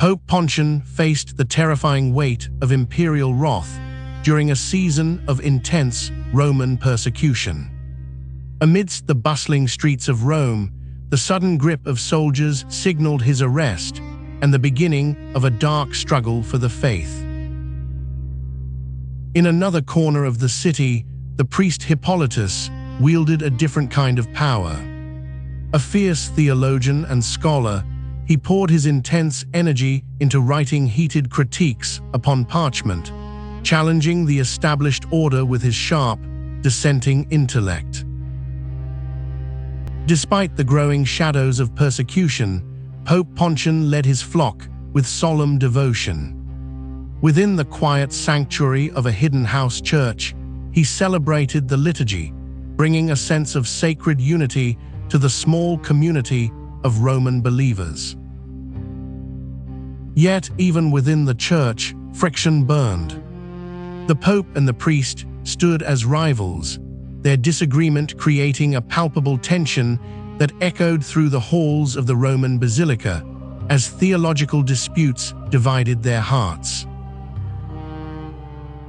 Pope Pontian faced the terrifying weight of imperial wrath during a season of intense Roman persecution. Amidst the bustling streets of Rome, the sudden grip of soldiers signaled his arrest and the beginning of a dark struggle for the faith. In another corner of the city, the priest Hippolytus wielded a different kind of power. A fierce theologian and scholar, he poured his intense energy into writing heated critiques upon parchment, challenging the established order with his sharp, dissenting intellect. Despite the growing shadows of persecution, Pope Pontian led his flock with solemn devotion. Within the quiet sanctuary of a hidden house church, he celebrated the liturgy, bringing a sense of sacred unity to the small community of Roman believers. Yet, even within the church, friction burned. The Pope and the priest stood as rivals, their disagreement creating a palpable tension that echoed through the halls of the Roman Basilica as theological disputes divided their hearts.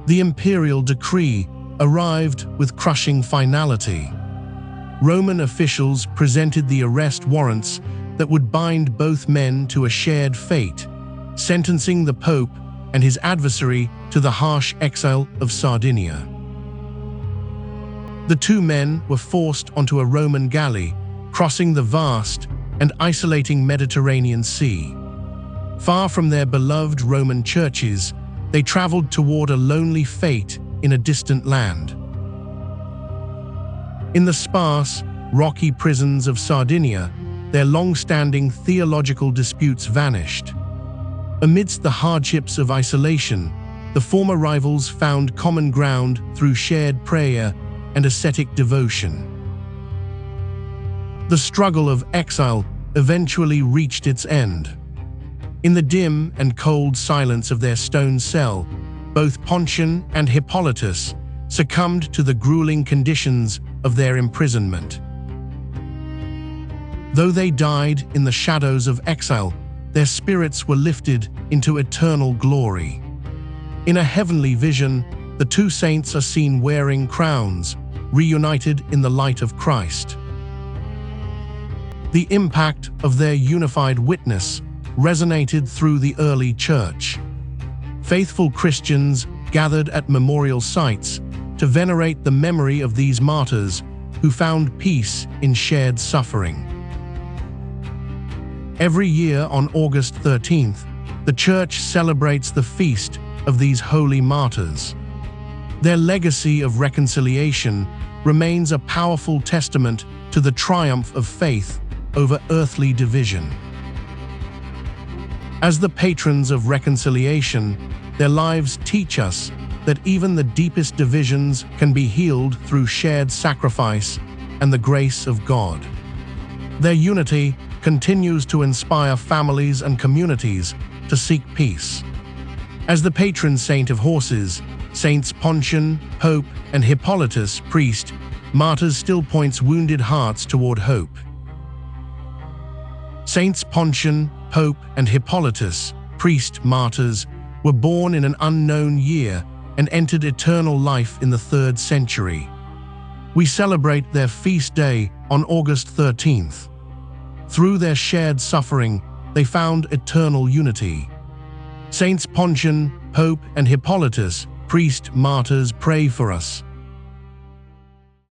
The imperial decree arrived with crushing finality. Roman officials presented the arrest warrants that would bind both men to a shared fate, sentencing the Pope and his adversary to the harsh exile of Sardinia. The two men were forced onto a Roman galley, crossing the vast and isolating Mediterranean Sea. Far from their beloved Roman churches, they traveled toward a lonely fate in a distant land. In the sparse, rocky prisons of Sardinia, their long-standing theological disputes vanished. Amidst the hardships of isolation, the former rivals found common ground through shared prayer and ascetic devotion. The struggle of exile eventually reached its end. In the dim and cold silence of their stone cell, both Pontian and Hippolytus succumbed to the grueling conditions of their imprisonment. Though they died in the shadows of exile, their spirits were lifted into eternal glory. In a heavenly vision, the two saints are seen wearing crowns, reunited in the light of Christ. The impact of their unified witness resonated through the early church. Faithful Christians gathered at memorial sites to venerate the memory of these martyrs who found peace in shared suffering. Every year on August 13th, the Church celebrates the feast of these holy martyrs. Their legacy of reconciliation remains a powerful testament to the triumph of faith over earthly division. As the patrons of reconciliation, their lives teach us that even the deepest divisions can be healed through shared sacrifice and the grace of God. Their unity continues to inspire families and communities to seek peace. As the patron saint of horses, Saints Pontian, Pope, and Hippolytus, priest, martyrs still points wounded hearts toward hope. Saints Pontian, Pope, and Hippolytus, priest, martyrs, were born in an unknown year and entered eternal life in the 3rd century. We celebrate their feast day on August 13th. Through their shared suffering, they found eternal unity. Saints Pontian, Pope, and Hippolytus, priest, martyrs, pray for us.